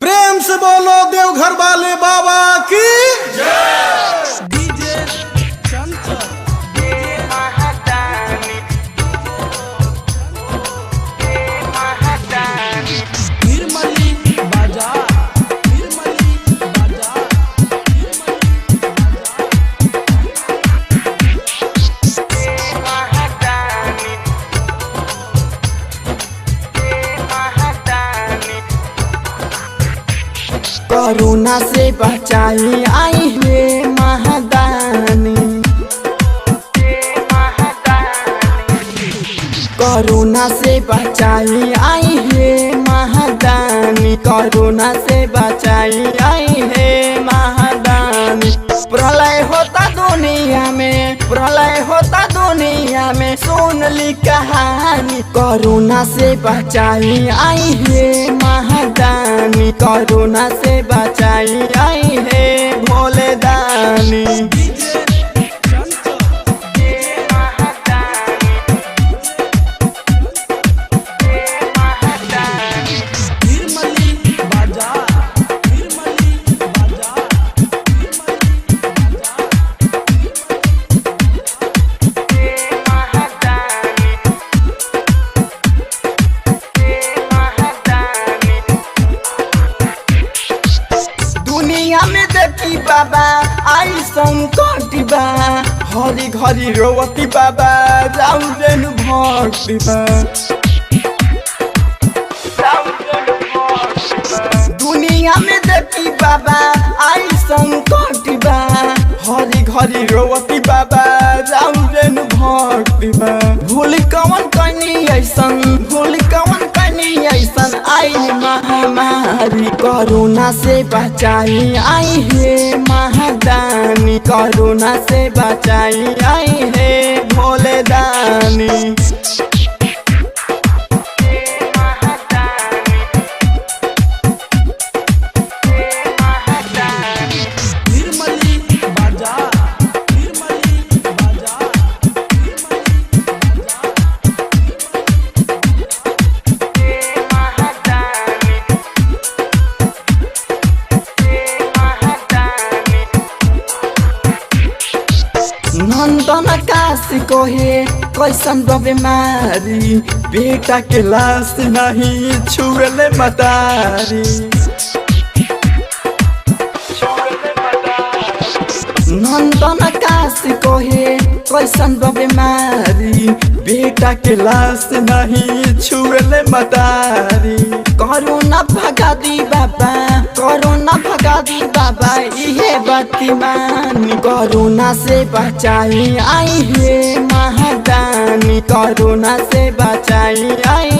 प्रेम से बोलो देवघर वाले बाबा की डीजे चंचल निर्मली बाजार कोरोना से बचाई आई है महादानी। कोरोना से बचाई आई है महादानी। कोरोना से बचाई आई है महादानी। प्रलय होता दुनिया में, प्रलय होता दुनिया में, सुन ली कहानी। कोरोना से बचाई आई है महादानी। कोरोना से बचाई आई है भोले दानी। दुनिया में देखी बाबा आई संकट बा, हरी घरी रोवती बाबा राउंड भक्ति बा। दुनिया में देखी बाबा आई संकट बा, हरी घरी रोवती बाबा राउंड भक्ति बा। भूल कवन कनी ऐसन, भूल कवन कनी ऐसन आई महामारी। कोरोना से बचाई आई है महादानी। कोरोना से बचाई आई है भोले दानी। नंदन काशी को है कैसन बीमारी, बेटा के लाश नहीं छुएले मतारी। नंदन काशी को है कैसन बीमारी, बेटा के लाश नहीं छुएले मतारी। कोरोना भगा दी बाबा, कोरोना भगा दी बाबा, इहे बाती मानी। कोरोना से बचाई आई है महादानी। कोरोना से बचाई आई